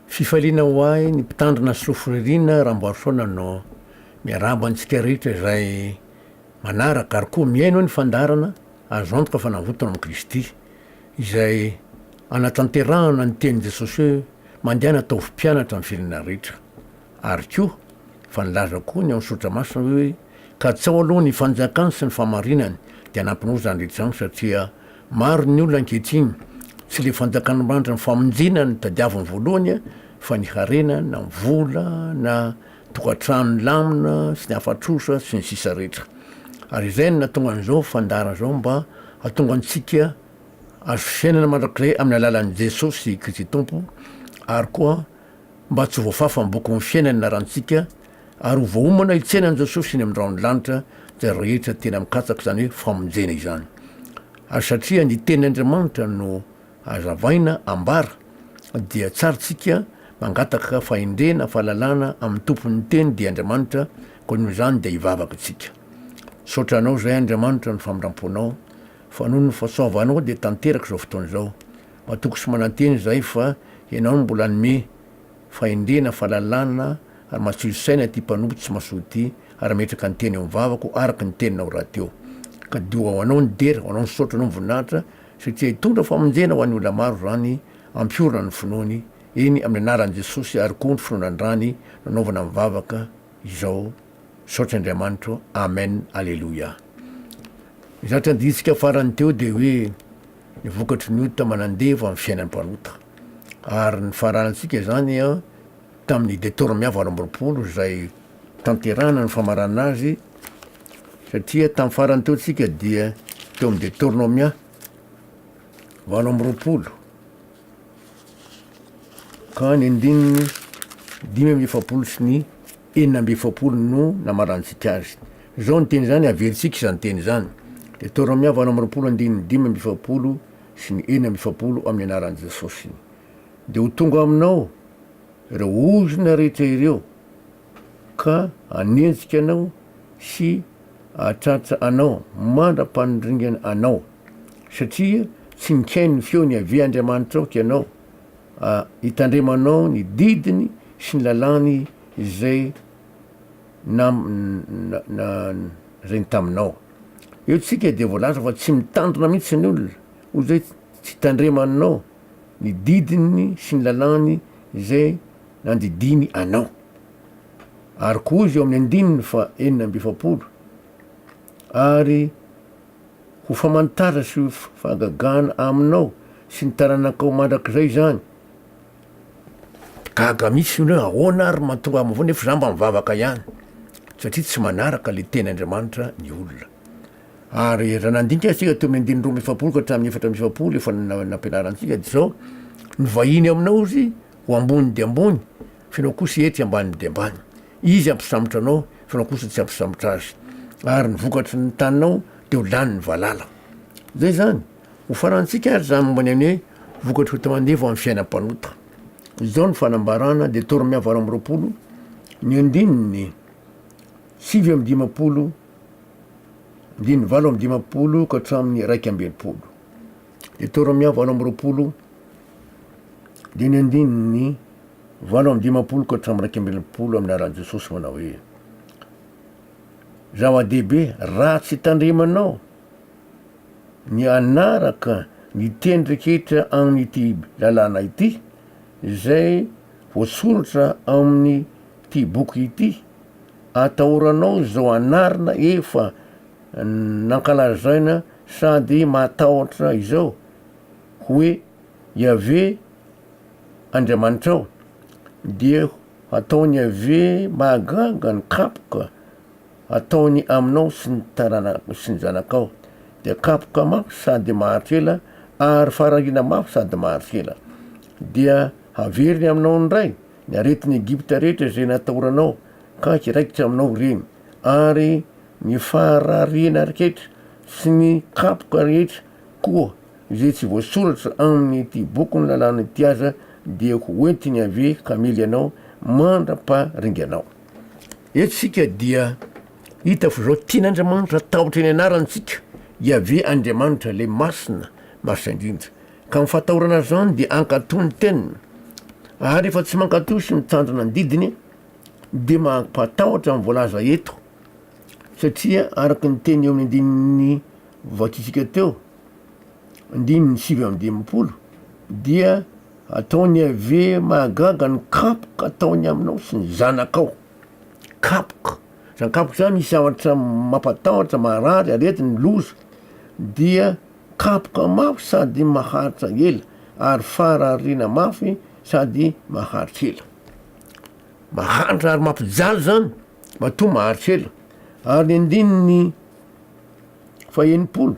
fifaliana ho ahy ny mpitandrina sofiririna raha mboarosoana no miaraba antsika rehetra zay manaraka ary koa miaino ny fandarana azo antoka fa navotana am Kristy izay anatanterahana ny tenin' Jesosy hoe mandehana ataovy mpianatra amin'ny firenena rehetra ary koa fa nilaza koa ny ansotra masina hoe ka tsao aloha ny fanjakany sy ny famarinany dia anampinao zany rehetra zany satria maro ny olona ankehitriny tsy le fanjakan'Andriamanitra ny famonjena ny tadiaviny voalohany fa ny harena na vola na tokantrano lamina sy ny afatrosa sy ny sisa rehetra ary izay no natonga an'izao fandara zao mba hatonga antsika azo fiainana mandrakizay amin'ny alalan'i Jesosy Kristy Tompo ary koa mba tsy voafafa miboko ny fiainany narantsika ary ho voaomana hitsenan'i Jesosy iny amin'ny raony lanitra zay rehetra tena mikatsaka zany hoe famonjena izany ary satria ny tenin'Andriamanitra no azavaina ambara dia tsarytsika mangataka fahendrena fahalalana amin'ny tompon'ny teny dia Andriamanitra koa noho izany dia hivavaka tsika saotranao zay Andriamanitra ny famindramponao fa noho ny fahasoavanao dia tanteraka zao fotoana zao matoko sy mananteny zay fa ianao no mbola nome fahendrena fahalalana ary matsilo saina ty mpanompo tsy mahasoa ty ary metraka ny teny eo mivavako araka ny teninao raha teo ka dio ao anao ny dera ho anao ny saotra anao ny voninahitra satria hitondra famonjena ho an'ny olona maro zany ampiorona ny finoany iny amin'ny anaran'i Jesosy ary koa ny finoan'andrany nanaovana mivavaka izao saotra Andriamanitra amen alleluia zatra anditsika farany teo dia hoe ny vokatry ny ota manandeva amin'ny fiainan'ny mpanota ary ny faharanantsika zany tamin'ny Deutéronomia 20 zay tanterana ny famarana azy satria tamin'ny farany teo tsika dia teo amin'ny Deutéronomia 20 ka ny andininy 5 sy ny 6 no namarantsika azy zao ny teny zany averitsika izany teny zany Deutéronomia 20 andininy 5 sy ny 6 amin'ny anaran'i Jesosy dia ho tonga aminao ireo ozona rehetra ireo ka anenjika anao sy atratra anao mandra-panondringana anao satria tsy mikainy ny feony avy Andriamanitra aoka ianao hitandremanao ny didiny sy ny lalàny izay zay ny taminao eo tsika dia voalaza fa tsy mitandrina mihitsy ny olona ho zay tsy hitandremanao ny didiny sy ny lalàny izay nandidiny anao ary koa izy eo amin'ny andininy fa 6 ary ho famantara sy ho fahagagana aminao sy ny taranakao mandrakizay zany gaga misy olo ahoana ary matonga amavao nefa za mba mivavaka ihany satria tsy manaraka le ten'Andriamanitra ny olona ary raha nandinika tsika teo amin'ny 2 ka hatramin'ny 4 efa nampianarantsika zao ny vahiny aminao izy ho ambony dia ambony finao kosa ety ambany dia ambany izy ampisambotra anao finao kosa tsy ampisambotra azy ary ny vokatry ny taninao dia ho lany ny valala zay zany ho farantsika ary zany mombany amin'ny hoe vokatry hota mandeva amin'ny fiainam-panota zao ny fanambarana Deutéronomia 20 ny andininy 7 andininy 7 ka hatramin'ny 1 Deutéronomia 20 dia ny andininy 7 ka hatramin'ny 1 amin'ny anaran'i Jesosy manao hoe zava-dehibe raha tsy tandremanao ny anaraka ny teny rehetra amin'ity lalàna ity zay voasoratra amin'ny ty boky ity atahoranao zao anarina efa nankalazaina sady matahotra izao hoe Yahvé Andriamanitrao dia ataony Yahvé mahagaga ny kapoka ataony aminao sy ny taranaka sy ny zanakao dia kapoka mafy sady maharitra ela ary farahina mafy sady maharitra ela dia haveriny aminao ndray ny aretiny Egypta rehetra zay natahoranao ka kiraikitra aminao reny ary ny faharariana rehetra sy ny kapoka rehetra koa izay tsy voasoratra amin'ny ty boky ny lalàna ity aza dia ho entiny Yahvé kamely anao mandra-paharingy anao etsika dia hita fa zao tian'Andriamanitra tahotra ny anarantsika Yahvé Andriamanitra le masina indrindra ka mifatahorana zany dia ankatony tenina ary efa tsy mankatosy mitandrina ny didiny de mampatahotra amin'ny voalaza eto satria araky ny teny eo amin'ny andininy vakitsika teo 9:7 dia ataony ave mahagaga ny kapoka ataony aminao sy ny zanakao. Kapoka zany kapoka zany misy zavatra mampatahotra marary arety ny loza dia kapoka mafy sady maharitra ela ary fararina mafy sady maharitra ela. Maharitra ary mampijaly zany matoa maharitra ela. Ary ny andininy 9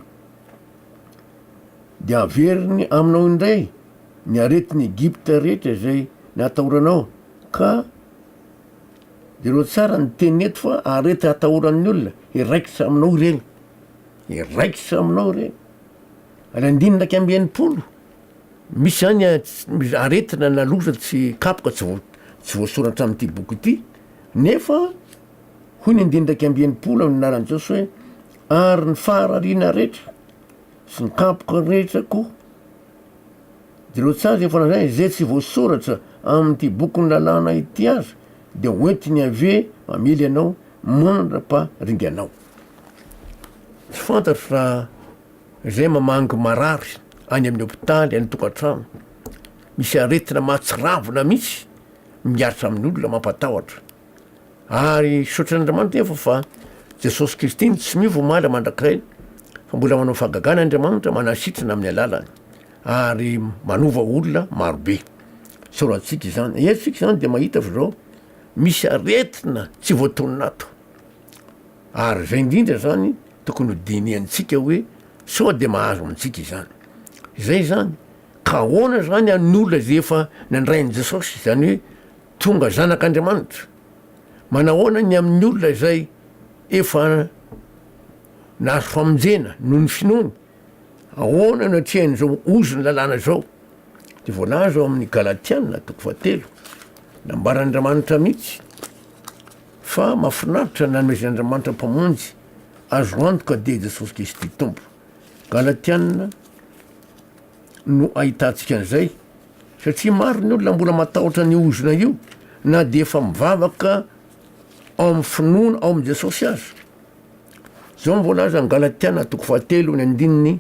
dia averiny aminao indray ny aretiny Egypta rehetra zay natahoranao ka de reo tsara ny teny eto fa arety atahoran'ny olona iraikitra aminao reny, iraikitra aminao reny. Ary 9:20 misy zany aretina naloza tsy kapoka tsy voasoratra amin'ity boky ity nefa hoy ny 9:20 amin'ny anaran'i Jesosy hoe ary ny faharariana rehetra sy ny kapoka rehetra koa de reo tsara efa nazay zay tsy voasoratra amin'ity bokyny lalàna ity azy de hoentiny ave mamely anao mandra-paharinga anao. Tsy fantatro fa zay mamangy marary any amin'ny hôpitaly any tokantrano misy aretina mahatsiravina mihitsy miaritra amin'ny olona mampatahotra ary sotran'Andriamanitra efa fa Jesosy Kristy tsy mivo mala mandrakiray fa mbola manao fahagagana Andriamanitra manasitrana amin'ny alalany ary manova olona marobe. Soratsika izany etsika zany de mahita fa zao misy aretina tsy voatonin'ato ary zay indrindra zany tokony ho diniantsika hoe sao de mahazo amintsika izany. Zay zany ka ahoana zany amin'ny olona zay efa nandrain'i Jesosy zany hoe tonga zanak'Andriamanitra, manahoana ny amin'ny olona zay efa nahazo famonjena noho ny finoany, ahoana no atrehan'izao ozy ny lalàna zao. De voalaza ao amin'ny Galatiana 3 nambaran'Andriamanitra mihitsy fa mahafinaritra nanomezan'Andriamanitra mpamonjy azo antoka de Jesosy Kristy tompo. Galatiana no ahitantsika an'izay satria maro ny olona mbola matahotra ny ozona io na de efa mivavaka ao amin'ny finoana ao amin'ny Jesosy azy. Zao mivolaza ny Galatiana 3:3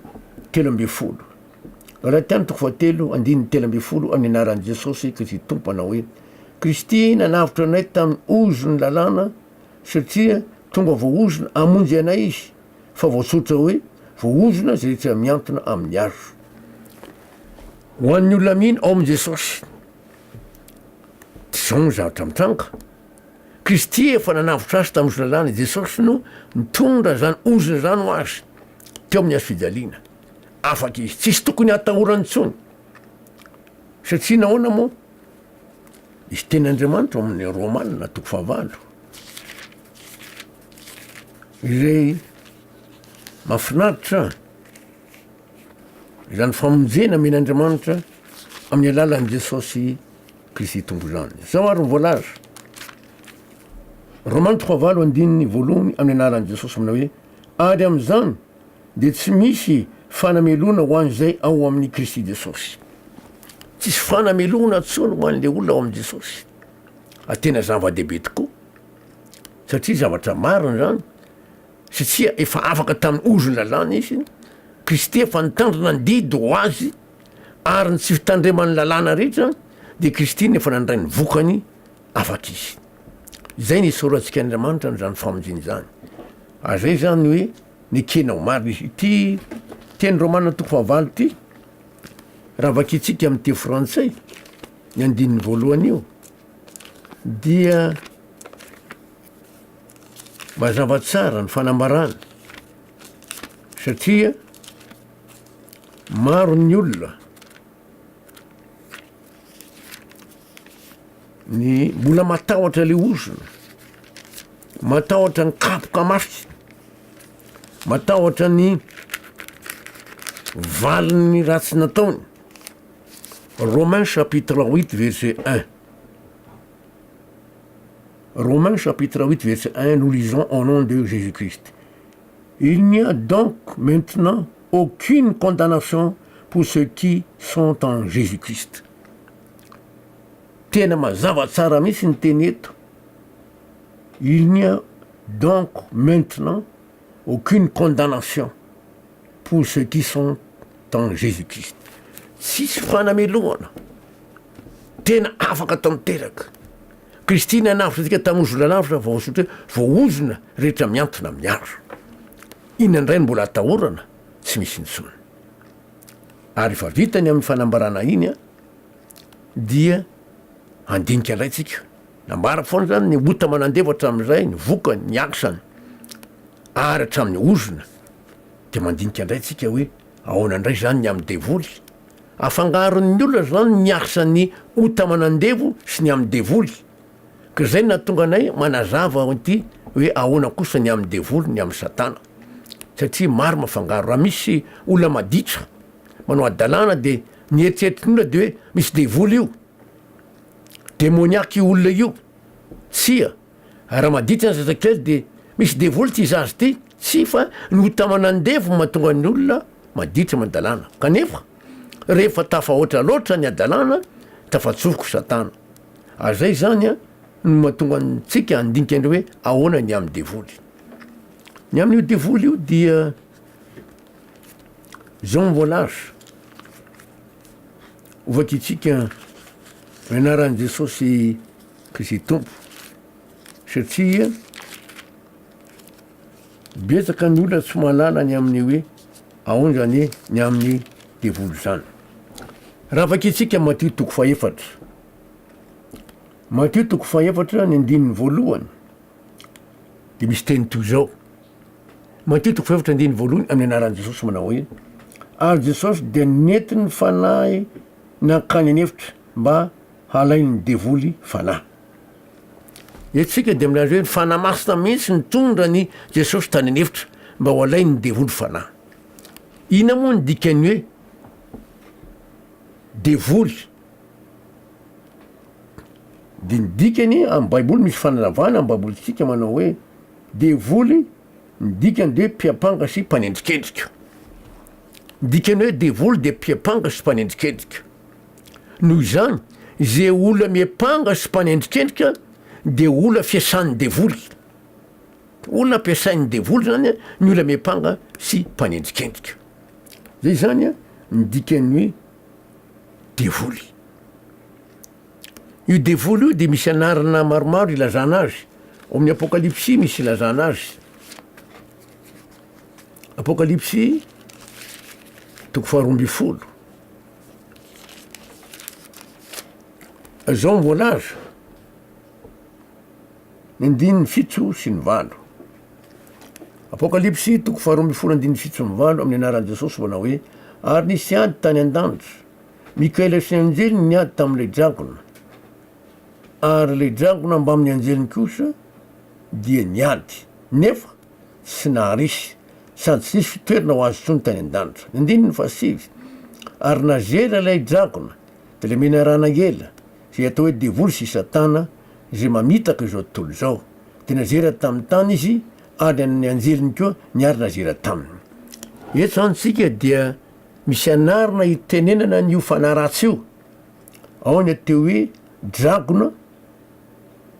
Galatiana 3:3 amin'ny anaran'i Jesosy Kristy tompo anao hoe Kristy nanavitra anay tamin'ny ozony lalàna satria tonga voaozona amonjy anay izy fa voatsotra hoe voaozona zay rehetra miantona amin'ny azo. Ho an'ny olona mihiny ao amin'i Jesosy zao ny zavatra mitranga. Kristy efa nanavitra azy tamin'ny ozony lalàna, Jesosy no mitondra zany ozona zany ho azy teo amin'ny azo fijaliana. Afaka izy tsisy tokony hatahorany tsony satria nahoana moa izy ten'Andriamanitra amin'ny Romanina 9 izay mahafinaritra zany famonjena men'Andriamanitra amin'ny alalan'i Jesosy Kristy tompo zany. Zao ary mivolaza Romaina 3:1 amin'ny anaran'i Jesosy aminao hoe ary amin'izany de tsy misy fanamelona ho an'izay ao amin'ny Kristy Jesosy. Tsisy fanamelona tsony ho an'le olona ao amin'i Jesosy. Tena zava-dehibe tokoa satria zavatra marina zany satria efa afaka tamin'ny ozony lalàna izy. Kristy efa nitandrina ny didy ho azy ary ny tsy fitandreman'ny lalàna rehetra de Kristy efa nandray ny vokany afaka izy. Zay ny soratsika Andriamanitra no zany famonjeny zany. Zay zany hoe nikenao mary ity teny Romanina 9 ity raha vakitsika amin'ny teo frantsay ny 9 io dia mazava tsara ny fanambarana satria maro ny olona ny mbola matahotra le ozona, matahotra ny kapoka mafy, matahotra ny valiny ratsy nataony. Romains chapitre 8 verset 1. Romains chapitre 8 verset 1, nous lisons au nom de Jésus-Christ. Il n'y a donc maintenant aucune condamnation pour ceux qui sont en Jésus-Christ. tena mazava tsara mihitsy ny teny eto. Il n'y a donc maintenant aucune condamnation pour ceux qui sont en Jésus-Christ. Tsisy fanamelohana, tena afaka tamiteraka. Kristina navitra tsika tamozona lavitra vaosotra voaozona rehetra miantona miaro. Inona ndray mbola atahorana, tsy misy intsony. Ary efa vitany amin'ny fanambarana iny a, dia andinika indray tsika. Nambara foana zany ny ota manandevo hatramin'izay, ny vokany, ny aksany, ary hatramin'ny ozona. De mandinika indray tsika hoe ahoana indray zany ny amin'ny devoly. Afangaron'ny olona zany ny aksan'ny ota manandevo sy ny amin'ny devoly. Ka zay nahatonga anay manazava ty hoe ahoana kosa ny amin'ny devoly, ny amin'ny satana. Satria maro mafangaro. Raha misy olona maditra manao adalàna de ny eritreritrin'olona de hoe misy devoly io, démoniaque io olona io. Tsia, raha maditra ny zazakely de misy devoly ty zazy ty, tsy fa ny ota manandevo mahatonga ny olona maditra madalàna. Kanefa rehefa tafahoatra loatra ny adalàna, tafatsofoko satana. Zay zany a no mahatonga antsika andinika indreo hoe ahoana ny amin'ny devoly. Ny amin'io devoly io dia Jean Volage ovakitsika anaran'i Jesosy Kristy Tompo, satria betsaka ny olona tsy mahalala ny amin'ny hoe ahoana zany ny amin'ny devoly zany. Raha vakitsika Matthieu toko faefatra. Matthieu toko faefatra ny andininy voalohany de misy teny toy zao. Matthieu toko faefatra andininy voalohany amin'ny anaran'i Jesosy manao hoe: ary Jesosy de nentiny fanahy nankany an'efitra mba halainy devoly fanahy. Etsika de milaza hoe fanahy masina mihitsy ny tondra ny Jesosy tany an'efitra mba ho alainy devoly fanahy. Ina moa ny dikany hoe devoly? De ny dikany amin'ny baiboly misy fanalavana amin'ny baibolitsika manao hoe devoly, ny dikany de mpiapanga sy mpanendrikendrika. Dikany hoe devoly de mpiapanga sy mpanendrikendrika. Noho izany, zay olona miapanga sy mpanendrikendrika de olona fiasan'ny devoly. Olona ampiasain'ny devoly zany ny olona miapanga sy mpanendrikendrika. Zay zany a ny dikany hoe devoly. Io devoly io de misy anarana maromaro ilazana azy. Ao amin'ny Apokalipsy misy ilazana azy. Apokalipsy toko faharoa amby folo. Zao mivolaza ny andininy fito sy ny valo. Apokalipsy toko faharoa amby folo andininy fito sy ny valo amin'ny anaran'i Jesosy manao hoe: ary nisy ady tany an-danitra, Mikaela sy ny anjeliny niady tamin'ilay dragona, ary ilay dragona mba amin'ny anjeliny kosa dia niady, nefa tsy naharisy, sady tsy nisy fitoerana ho azy tsony tany an-danitra. Ny andininy fahasivy, ary nazera ilay dragona de le menarana ela zay atao hoe devoly sy satana zay mamitaka izao tontolo izao, de nazera tamin'ny tany izy, ary ny anjeliny koa niary nazera taminy. Eto zany tsika dia misy anarina itenenana n'io fanahy ratsy io. Ao ny atao hoe dragona,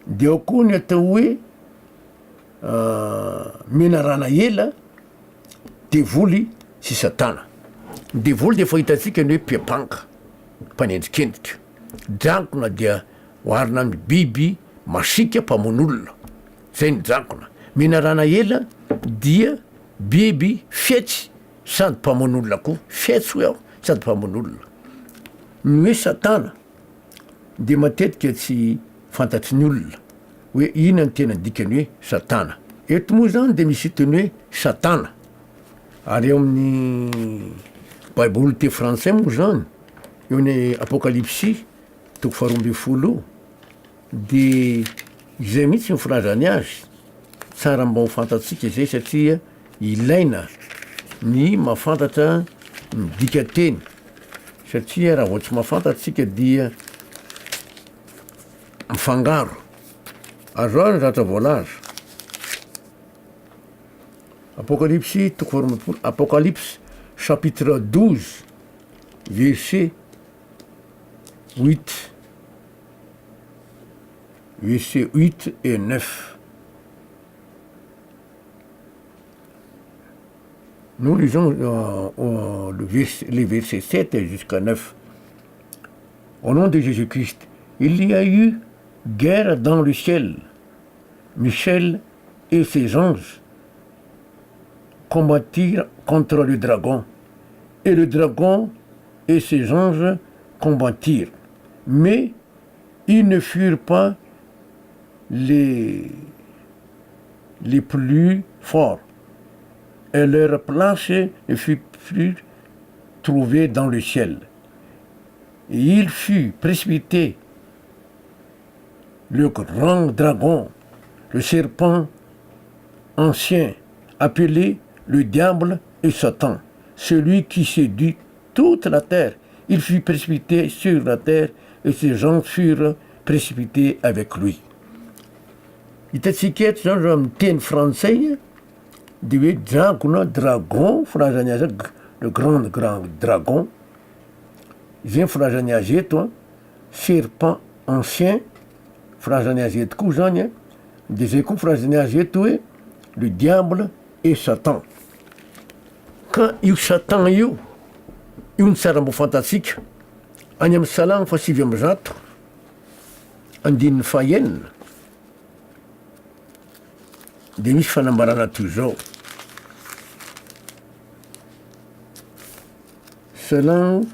de ao koa ny atao hoe menarana ela, devoly sy satana. Devoly de fa hitatsika ny hoe mpiapanga, mpanendrikendrika. Dragona dia oharina amin'ny biby masika mpamon'olona, zay ny dragona. Menarana ela dia biby fietsy sady mpamon'olona koa, fietsy hoe aho sady mpamon'olona. Ny hoe satana de matetika tsy fantatry ny olona hoe ina ny tena dikany hoe satana. Eto moa zany de misy teny hoe satana, ary eo amin'ny baiboly te français moa zany, eo ny Apokalipsy toko faharoa amby folo, de zay mihitsy ny filazany azy. Tsara mba ho fantatsika zay satria ilaina ny mahafantatra ny dikateny, satria raha vao tsy mahafantatsika dia mifangaro. Azo ny zatra voalaza. Apokalipsy toko faharoa amby folo, Apocalypse chapitre 12 verset 8 verset 8 et 9. Nous lisons les versets 7 jusqu'à 9. Au nom de Jésus-Christ, il y a eu guerre dans le ciel. Michel et ses anges combattirent contre le dragon, et le dragon et ses anges combattirent. Mais ils ne furent pas les plus forts, et leur place ne fut plus trouvée dans le ciel. Et il fut précipité, le grand dragon, le serpent ancien, appelé le diable et Satan, celui qui séduit toute la terre. Il fut précipité sur la terre et ses gens furent précipités avec lui. Hitantsika eto zany raha amin'ny teny frantsay de hoe dragona, dragon filazany azy le grand dragon. Zay ny filazany azy eto, serpent ancien filazany azy eto koa zany, de zay koa filazany azy eto hoe le diable et Satan. Ka io Satan io ny tsara mbo fantatsika any amin'ny Salamo 8:100 andininy fahaenina de misy fanambarana toy zao. Salamo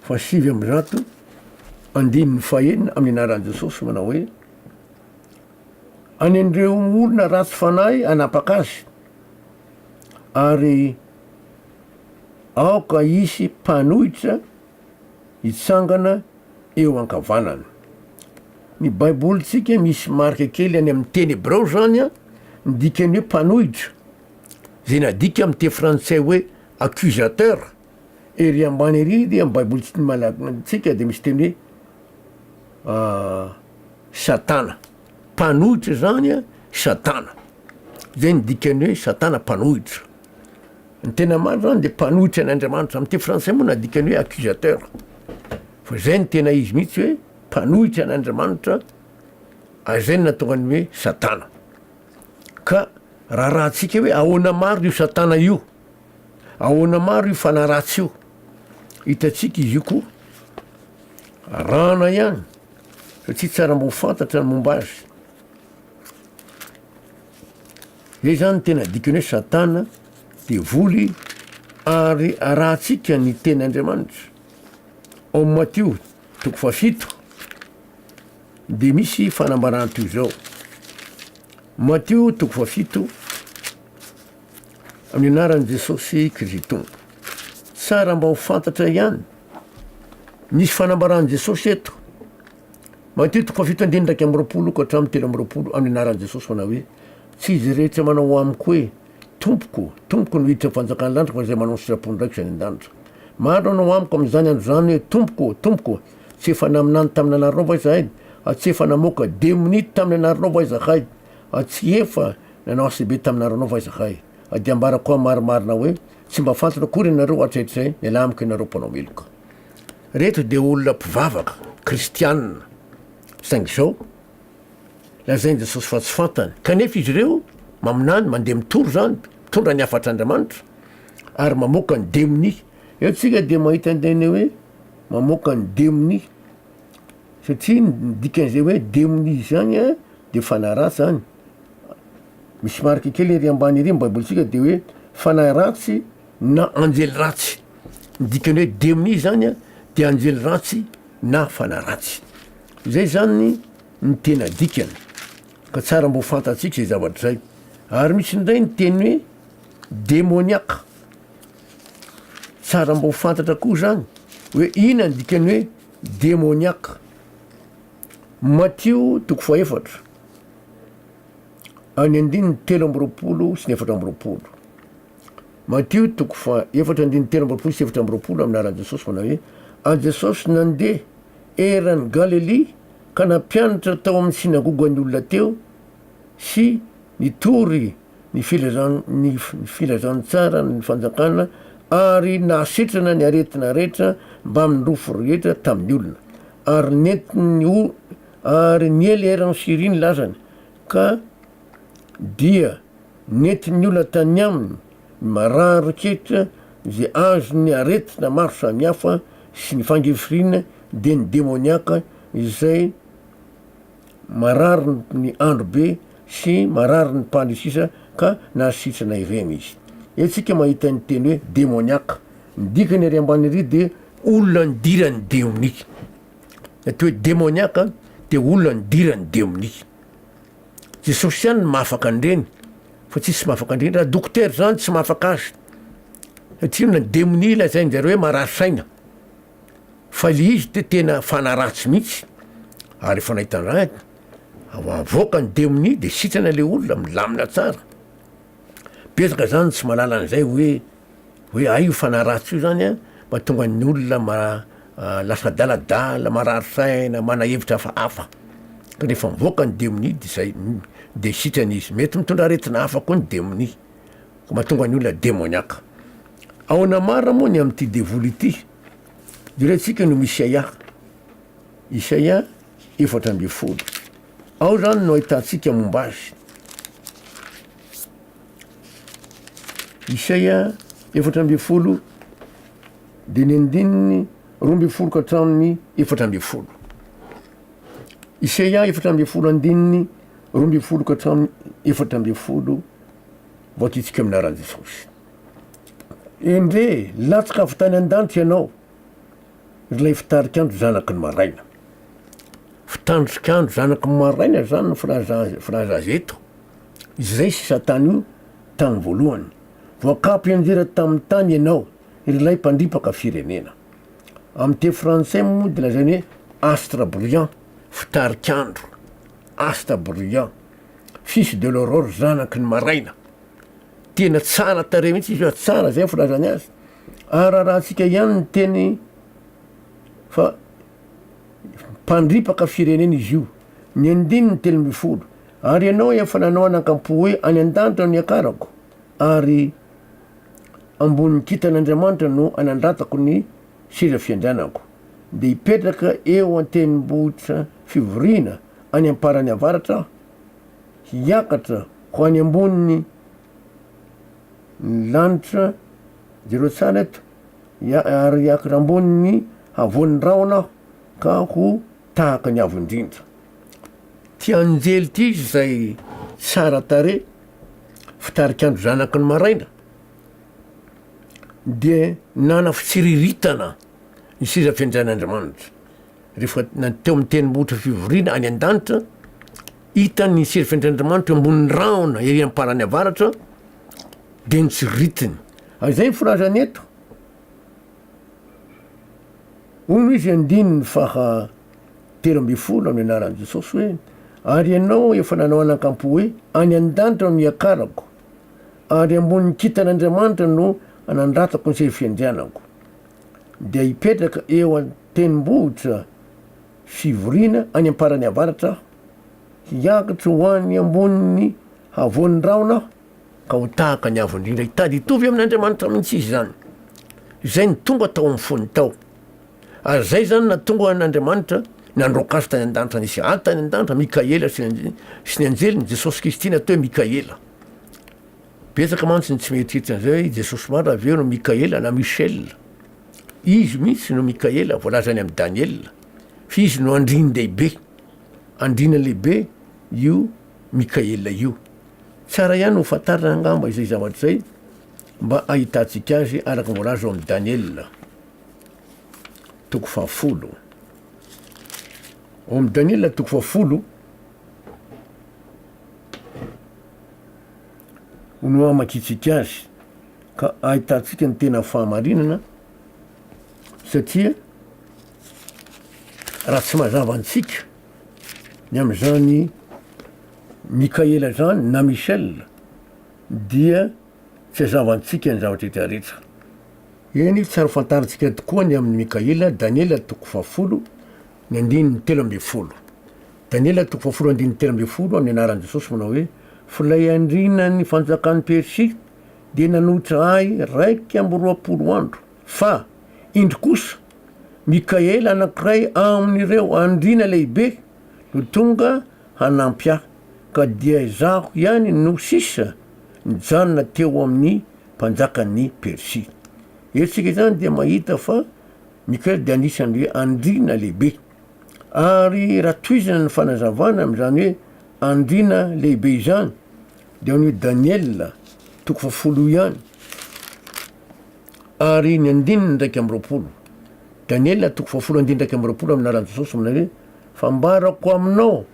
8:100 andininy fahaenina amin'ny anaran'i Jesosy manao hoe: any andreo olona ratsy fanahy anapaka azy, ary aoka isy mpanohitra hitsangana eo ankavanana. Ny baibolitsika misy marika kely any amin'ny teny hébreu zany a, midikany hoe mpanohitra, zay nadika amin'ny teny frantsay hoe accusateur. Ery ambany ery de amin'ny baibolitsika malatsika de misy teny hoe satana, mpanohitra zany a satana, zay nidikany hoe satana mpanohitra. Ny tena maro zany de mpanohitra an'Andriamanitra, amin'ny teny frantsay moa nadikany hoe accusateur, fa zay ny tena izy mihitsy hoe mpanohitra an'Andriamanitra, zay ny natongany hoe satana. Ka rahatsika hoe ahoana maro io satana io, ahoana maro io fanaratsy io, hitatsika izy io koa rana ihany, satria tsara mbo fantatra ny momba azy. Zay zany tena dikany hoe satana de voly ary arahantsika ny ten'Andriamanitra. Ao Matthieu 7 de misy fanambarana toy zao. Matthieu 7 amin'ny anaran'i Jesosy Kristy. Tsara mba ho fantatra ihany, misy fanambaran'i Jesosy eto. Matthieu 7:20 ka hatramin'ny 3:20 amin'ny anaran'i Jesosy manao hoe: tsy izy rehetra manao amiko hoe tompoko, tompoko no hiditra fanjakany lanitra, fa zay manao sitrapony raiky zany an-danitra. Maro anao amiko amin'izany andro zany hoe tompoko, tompoko, tsy efa naminany tamin'ny anaronao va izahay, tsy efa namoaka 2 minutes tamin'ny anaronao va izahay, tsy efa nanao ACB tamin'ny anaronao va izahay. De ambarako koa marimarina hoe tsy mba fantatra akory ianareo hatrehatr'izay, niala amiko ianareo mpanao meloka. Reto de olona mpivavaka kristianina, saingy zao lazainy Jesosy fa tsy fantany, kanefa izy ireo maminany mandeha mitoro zany, mitondra ny afatr'Andriamanitra ary mamoaka ny demoni. Eo tsika de mahita andeny hoe mamoaka ny demoni, satria dikan'izay hoe demoni zany a de fanaratsy zany. Misy marika kely ery ambany ery baibolitsika de hoe fanaratsy na anjely ratsy. Dikany hoe demoni zany a de anjely ratsy na fanaratsy. Zay zany ny tena dikany, ka tsara mbo fantatsika zay zavatra zay. Ary misy ndray ny teny hoe démoniaque, tsara mbo fantatra koa zany hoe ina ny dikany hoe démoniaque. Matthieu 4 any andininy 3:20 sy 4:20. Matthieu 4 andininy 3:20 sy 4:20 amin'ny anaran'i Jesosy manao hoe: an Jesosy nandeha eran'ny Galilea ka nampianatra tao amin'ny sinagoga ny olona teo sy nitory ny filazany tsara ny fanjakana ary nahasetrana ny aretina rehetra mba amin'ny rofo rehetra tamin'ny olona, ary ary nieleran siriny lazany ka dia netiny ola tany aminy marary reketra zay azony aretina maro samihafa sy ny fangefirina de ny demoniaka izay marary ny andro be sy marary ny mpandrisisa ka nasitrana ireny izy. Etsika mahita ny teny hoe demoniaka, ny dikany ary ambany ry de olona ny dirany demonika. Atao hoe demoniaka de olona ny dirany demonika. Jesosy ihany ny mahafaka andreny fa tsisy mahafaka andreny. Raha dokotera zany tsy mahafaka azy satria na demoni lazainy zareo hoe marary-saina fa le izy de tena fanaratsy mihitsy. Ary efa nahitandraha avoaka ny demoni de sitrana le olona milamina tsara. Betsaka zany tsy malala an'izay hoe ay io fanaratsy io zany a mba tonga ny olona lasa daladala marary-saina manahevitra hafahafa ka rehefa mivoaka ny demoni de zay de sitrany izy. Mety mitondra aretina hafa koa ny demoni ka mahatonga ny olona demoniaka. Ao anamara moa ny am'ty devoly ity direntsika no Isaia 4:10. Ao zany no ahitantsika momba azy. Isaia 4:10 de ny andininy 12 ka hatramin'ny 4:10. Isaia 4:10 andininy 12 ka hatramin'ny 4:10 voakitsika amin'ny anaran'i Jesosy. Endre latsaka avy tany an-danitra ianao ry lay fitarik'andro zanaky ny maraina. Fitandrik'andro zanaky ny maraina zany no filaza azy eto. Izay sy Satana io tany voalohany. Voakapy anjera tamin'ny tany ianao ry lay mpandripaka firenena. Amin'ny teny frantsay moa de lazainy hoe astre brillant, fitarik'andro, astre brillant, fils de l'aurore, zanaky ny maraina. Tena tsara tare mihitsy izy tsara zay filazany azy. Ary rahantsika ihany ny teny fa mpandripaka firenena izy io. Ny andiny ny 10. Ary ianao efa nanao anankampo hoe any an-danitra ny akarako ary ambonin'ny kitan'Andriamanitra no anandratako ny seza fiandrianako. De hipetraka eo an-tendrombohitra fivoriana any amparany avaratra, hiakatra ho any amboniny ny lanitra zero tsara eto ary hiakatra amboniny havon'ny raona ka ho tahaka ny avo indrindra. Ty anjely ty izy zay tsara tare fitarik'andro zanaky ny maraina de nana fitsiriritana ny seza fiandrian'Andriamanitra. Rehefa teo amin'ny tendrombohitra fivoriana any an-danitra hitany seza fiandrian'Andriamanitra ambonin'ny raona ery amparany avaratra de nitsiritiny. Zay filazany eto. Ono izy andininy 13 amin'ny anaran'i Jesosy hoe ary ianao efa nanao anankampo hoe any an-danitra no iakarako ary ambonin'ny kitan'Andriamanitra no anandratako ny seza fiandrianako. De hipetraka eo an-tendrombohitra fivoriana any amparany avaratra, hiakatra ho any amboniny havon'ny raona ka ho tahaka ny avo indrindra. Hitady hitovy amin'Andriamanitra mihitsy izy zany. Zay ny tonga tao amin'ny fony tao. Ary zay zany natonga an'Andriamanitra nandroaka azy tany an-danitra nisy aly tany an-danitra Mikaela sy ny anjeliny Jesosy Kristy natao hoe Mikaela. Betsaka mantsy ny tsy mieritreritry an'izay Jesosy maro avy eo no Mikaela na Michel. Izy mihitsy no Mikaela voalazany amin'ny Daniel. Fa izy no andriny lehibe. Andrina lehibe io Mikaela io. Tsara ihany ho fantarina angamba izay zavatra zay mba ahitantsika azy araka voalaza ao amin'ny Daniel 10. Ao amin'ny Daniel 10 no amakitsika azy ka ahitantsika ny tena fahamarinana satria raha tsy mazava antsika ny am'izany Mikaela zany na Michel dia tsy azavantsika ny zavatra rehetrarehetra. Eny tsara fantarintsika tokoa ny amin'ny Mikaela. Daniel 10 ny andininy 13. Daniel 10 andininy 13 amin'ny anaran'i Jesosy manao hoe filay andrina ny fanjakan'ny Persia de nanohitra ahy 220 andro. Fa indro kosa Mikaela anankiray amin'ireo andrina lehibe no tonga hanampy ahy ka dia izaho ihany no sisa nijanona teo amin'ny mpanjakan'ny Persia. Etsika zany dia mahita fa Mikaela dia anisany hoe andriana lehibe, ary raha toizana ny fanazavana am'zany hoe andriana lehibe izany dia ny hoe Daniela 10 ihany ary ny 19 Daniela 19 aminaran'i Jesosy amina hoe fambarako aminao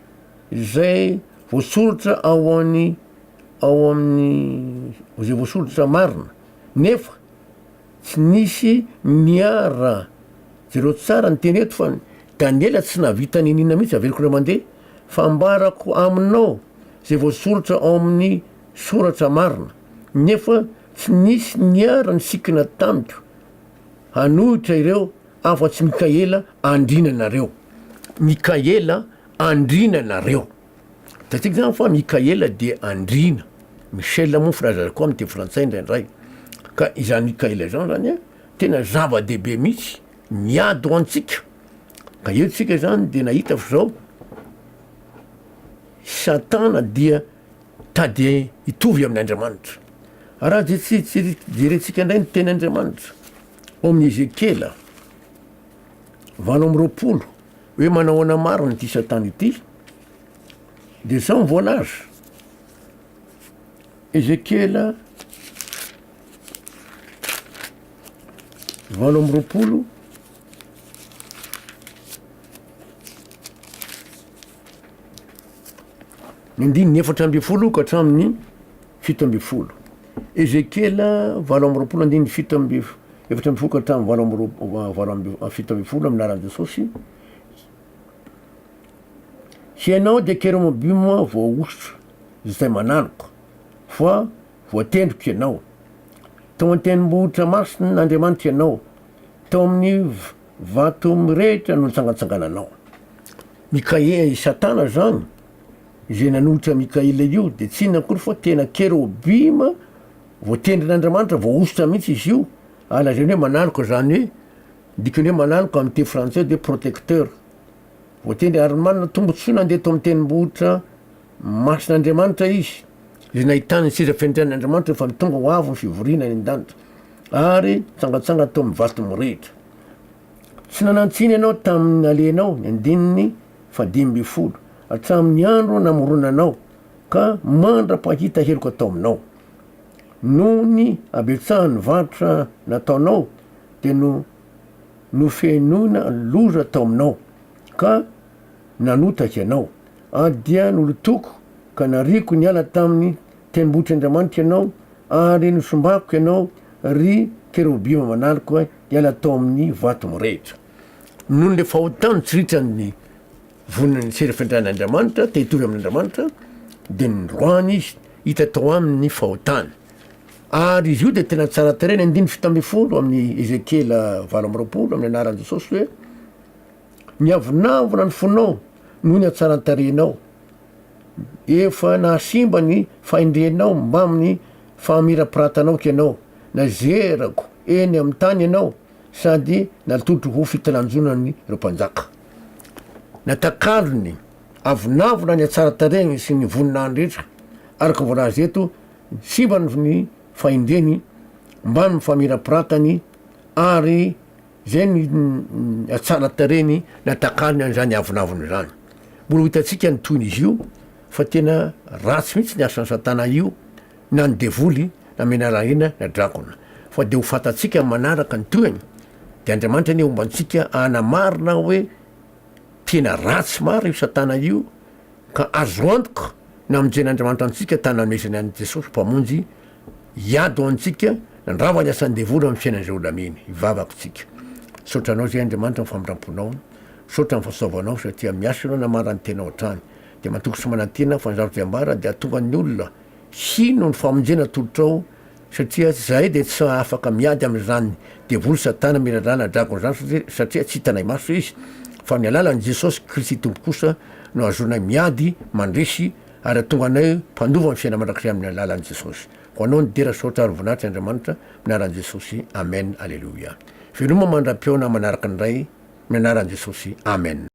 izay voasoratra ao amin'ny zay voasoratra marina, nefa tsy nisy niara. Jereo tsara ny teny eto fa Daniela tsy navita ninina mihitsy averiko ray mandeha, fambarako aminao zay voasoratra ao amin'ny soratra marina, nefa tsy nisy niara ny sikina tamiko hanohitra ireo afa-tsy Mikaela andrina nareo. Mikaela andrina nareo. Tatsika zany fa Mikaela dia andrina. Michel moa filaza koa am'teny frantsay indraindray. Ka izany Mikaela zany zany tena zava-dehibe mihitsy miady ho antsika. Ka eo tsika zany dia nahita fa zao Satana dia tady hitovy amin'Andriamanitra. Raha jerentsika indray ny teny'Andriamanitra ao amin'ny Ezekela 20 hoe manao ana marina ity Satana ity, dia zao mivoala azy. Ezekela 20 ny 4 ka hatramin'ny 7. Ezekela 20 andiny 7 ka hatramin'ny 7 aminaran'i Jesosy. Sy ianao dia kerimobima voaositra zay manaloko, fa voatendriko ianao. Tao an-tendrombohitra masina n'Andriamanitra ianao, tao amin'ny vato mirehitra no nitsangatsangananao. Satana zany izay nanohitra Mikaela io dia tsy inona akory fa tena kerobima voatendrin'Andriamanitra voaositra mihitsy izy io. Alazainy hoe manaloko zany hoe dikany hoe manaloko amin'ny teny frantsay de protecteur. Voatendry ary manana tombontsoa nandeha tao amin'ny tendrombohitra masin'Andriamanitra izy, izay nahitany ny seza fendran'Andriamanitra fa mitonga ho avo ny fivoriana ny an-danitra, ary tsangatsanga tao amin'ny vato mirehitra. Tsy nanantsiny ianao tamin'ny alenao ny 15 hatramin'ny andro namoronanao ka mandra-pahita heloka atao aminao. Noho ny abetsahan'ny varotra nataonao dia nofenoina loza atao aminao ka nanotaka ianao. Dia nolotoko ka nariko niala tamin'ny tendrombohitr'Andriamanitra ianao, ary nosombako ianao ry kerobima manaloko hiala tao amin'ny vato mirehitra. Noho le fahotany tsy ritran'ny voniny seza fendran'Andriamanitra te hitovy amin'Andriamanitra dia nindroany izy hita tao amin'ny fahotany. Ary izy io dia tena tsara tarehy ny 17 amin'ny Ezekela 20 amin'ny anaran'i Jesosy hoe niavonavona ny fonao noho ny hatsaran-tarehinao, efa nahasimba ny faindrenao mba amin'ny fahamira-piratanao ianao, nazerako eny amin'ny tany ianao sady nalitotro ho fitalanjonany ireo mpanjaka. Natakalony avonavona ny hatsara-tarehiny sy ny voninahiny rehetra, araka voalaza eto simba ny faindreny mba ny famira-piratany, ary zay ny hatsara-tarehiny natakalony an'izany avonavony zany. Mbola hitatsika ny toyn'izy io fa tena ratsy mihitsy ny asan'ny Satana io, na ny devoly na menarahina na drakona. Fa dia ho fatatsika manaraka ny toeny dia Andriamanitra ny ombantsika anamarina hoe tena ratsy maro io Satana io, ka azo antoka na aminjen'Andriamanitra antsika tanamesany an'i Jesosy mpamonjy hiady ho antsika nandrava ny asan'ny devoly amin'ny fiainan'izay olaminy. Hivavaka tsika. Saotranao zay Andriamanitra mifamindramponao, saotra ny fahasoavanao satria miasa ianao namarany tenao hatrany. Dia matoky sy manantena fanzarotra ambara dia atonga ny olona hino ny famonjena tolotrao, satria zahay dia tsy afaka miady amin'izany devoly Satana mirarana drakona zany satria tsy hitanay maso izy, fa ny alalan'i Jesosy Kristy tompo kosa no azonay miady mandresy ary atonga anay mpandova ny fiaina mandrakizay amin'ny alalan'i Jesosy. Ho anao ny dera saotra ary voninahitra Andriamanitra minaran'i Jesosy. Amen. Alleluia. Veloma mandram-piona manaraka ny ray minaran'i Jesosy. Amen.